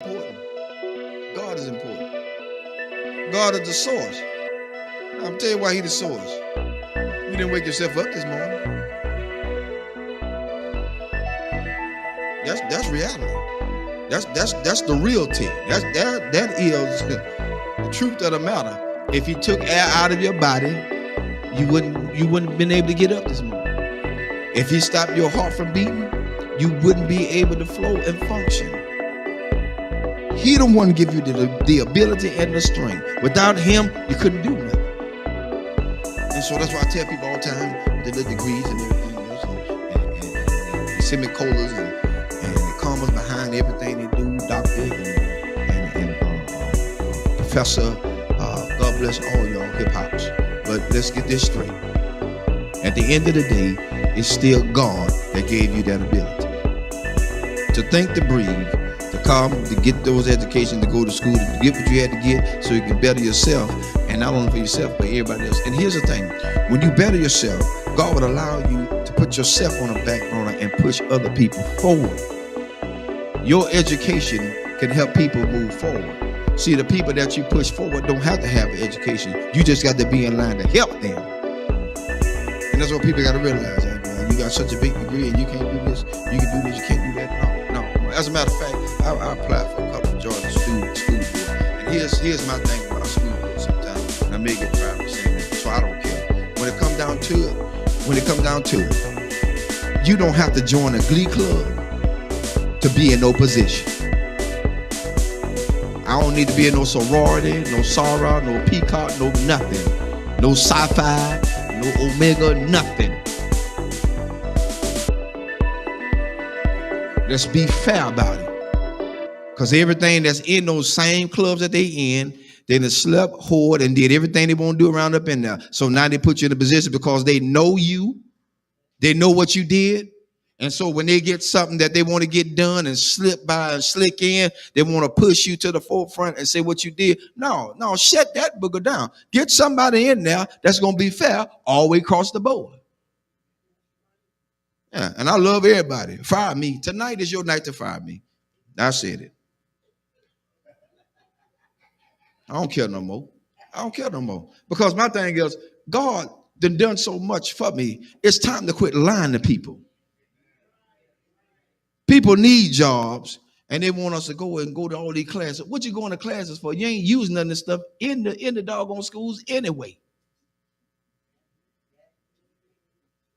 important. God is important. God is the source. I'm tell you why He the source. You didn't wake yourself up this morning. That's reality. That's the real thing. That is the truth of the matter. If He took air out of your body, you wouldn't have been able to get up this morning. If He stopped your heart from beating, you wouldn't be able to flow and function. He the one give you the ability and the strength. Without Him, you couldn't do nothing. And so that's why I tell people all the time with the degrees and everything else, and the semicolons and the commas behind everything they do, doctor and professor. God bless all y'all hip hops. But let's get this straight. At the end of the day, it's still God that gave you that ability to think, to breathe, to come, to get those educations, to go to school, to get what you had to get so you can better yourself, and not only for yourself, but everybody else. And here's the thing, when you better yourself, God would allow you to put yourself on the back burner and push other people forward. Your education can help people move forward. See, the people that you push forward don't have to have an education. You just got to be in line to help them. And that's what people got to realize. You got such a big degree and you can't do this, you can do this, you can't do that. No. As a matter of fact, I applied for a couple of Georgia school board. And here's my thing about school board sometimes. And I may get 5%, so I don't care. When it comes down to it, you don't have to join a glee club to be in no position. I don't need to be in no sorority, no Sarah, no Peacock, no nothing. No sci-fi, no Omega, nothing. Let's be fair about it. Because everything that's in those same clubs that they in, they done slept, whored, and did everything they want to do around up in there. So now they put you in a position because they know you. They know what you did. And so when they get something that they want to get done and slip by and slick in, they want to push you to the forefront and say what you did. No, shut that booger down. Get somebody in there that's going to be fair all the way across the board. Yeah, and I love everybody. Fire me. Tonight is your night to fire me. I said it. I don't care no more. Because my thing is, God done so much for me. It's time to quit lying to people. People need jobs, and they want us to go to all these classes. What you going to classes for? You ain't using none of this stuff in the doggone schools anyway.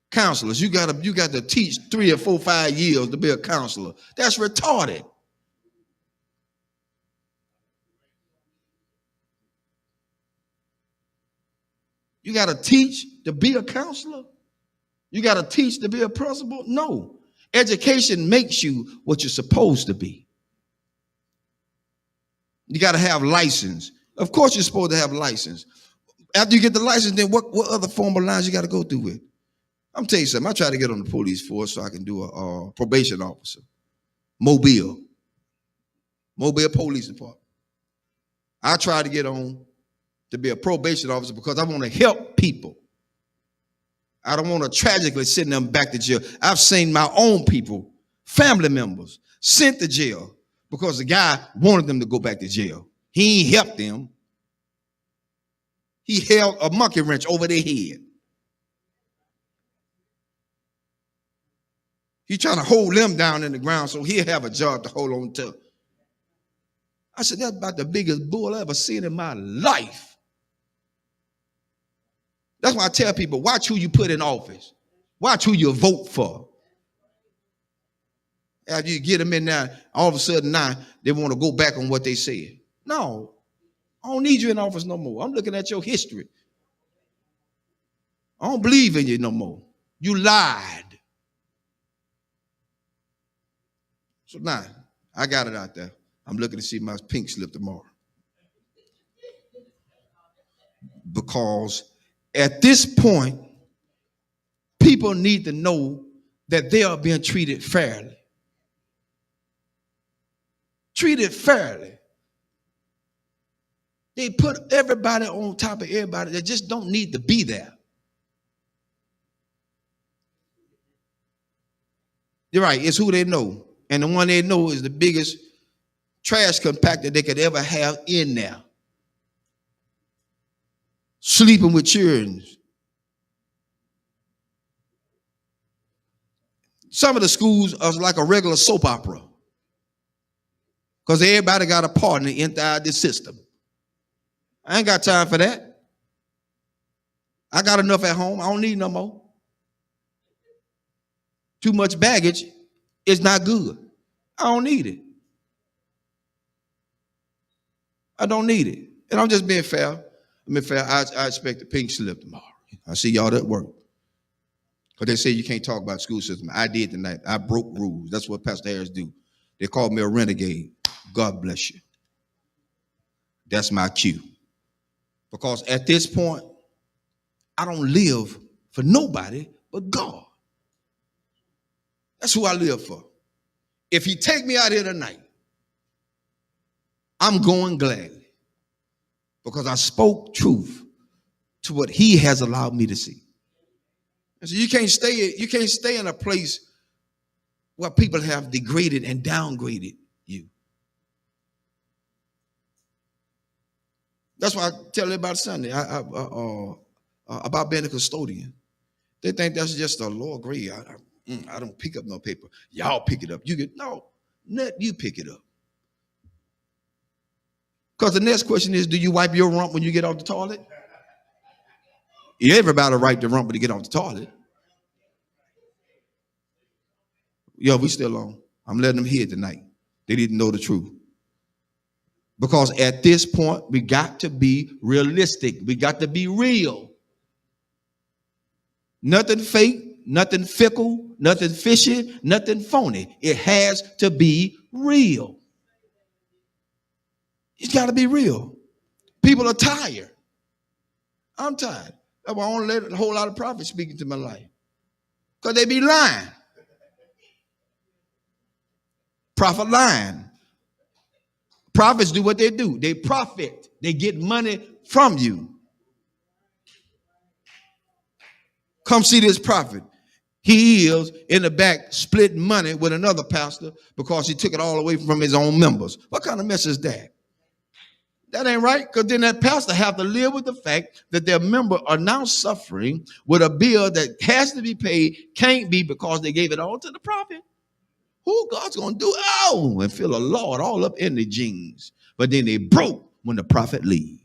Counselors, you got to teach 3 or 4, 5 years to be a counselor. That's retarded. You got to teach to be a counselor? You got to teach to be a principal? No. Education makes you what you're supposed to be. You got to have license. Of course you're supposed to have license. After you get the license, then what other formal lines you got to go through with? I'm telling you something. I tried to get on the police force so I can do a probation officer. Mobile Police Department. I tried to get on to be a probation officer because I want to help people. I don't want to tragically send them back to jail. I've seen my own people, family members, sent to jail because the guy wanted them to go back to jail. He ain't helped them. He held a monkey wrench over their head. He's trying to hold them down in the ground so he'll have a job to hold on to. I said, that's about the biggest bull I ever seen in my life. That's why I tell people, watch who you put in office. Watch who you vote for. After you get them in there, all of a sudden now they want to go back on what they said. No, I don't need you in office no more. I'm looking at your history. I don't believe in you no more. You lied. So now, I got it out there. I'm looking to see my pink slip tomorrow. Because at this point, people need to know that they are being treated fairly. Treated fairly. They put everybody on top of everybody that just don't need to be there. You're right, it's who they know. And the one they know is the biggest trash compactor they could ever have in there. Sleeping with children. Some of the schools are like a regular soap opera because everybody got a partner inside this system. I ain't got time for that. I got enough at home. I don't need no more. Too much baggage is not good. I don't need it. I don't need it. And I'm just being fair. I expect a pink slip tomorrow. I see y'all at work. Because they say you can't talk about school system. I did tonight. I broke rules. That's what Pastor Harris do. They called me a renegade. God bless you. That's my cue. Because at this point, I don't live for nobody but God. That's who I live for. If he take me out here tonight, I'm going gladly. Because I spoke truth to what he has allowed me to see. And so you can't stay in a place where people have degraded and downgraded you. That's why I tell everybody Sunday about being a custodian. They think that's just a lower grade. I don't pick up no paper. Y'all pick it up. You pick it up. Because the next question is, do you wipe your rump when you get off the toilet? Everybody wipe the rump when you get off the toilet. Yo, we still on. I'm letting them hear tonight. They didn't know the truth. Because at this point, we got to be realistic. We got to be real. Nothing fake, nothing fickle, nothing fishy, nothing phony. It has to be real. It's got to be real. People are tired. I'm tired. That's why I don't let a whole lot of prophets speak into my life. Because they be lying. Prophet lying. Prophets do what they do. They profit. They get money from you. Come see this prophet. He is in the back splitting money with another pastor because he took it all away from his own members. What kind of mess is that? That ain't right, because then that pastor have to live with the fact that their members are now suffering with a bill that has to be paid, can't be because they gave it all to the prophet. Who God's going to do? Oh, and feel a Lord all up in the jeans. But then they broke when the prophet leave.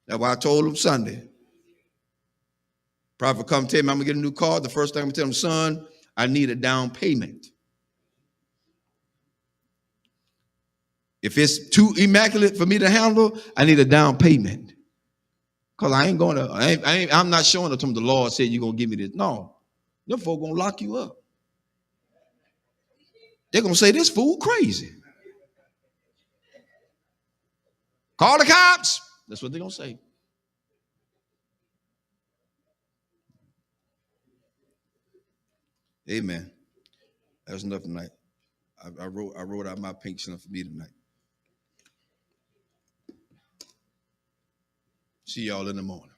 That's why I told him Sunday. Prophet come tell me I'm going to get a new car. The first thing I'm going to tell him, son, I need a down payment. If it's too immaculate for me to handle, I need a down payment. Because I ain't going to, I'm not showing it to him the Lord said you're going to give me this. No. Them folk going to lock you up. They're going to say this fool crazy. Call the cops. That's what they're going to say. Amen. That's enough tonight. I wrote out my pink slip for me tonight. See y'all in the morning.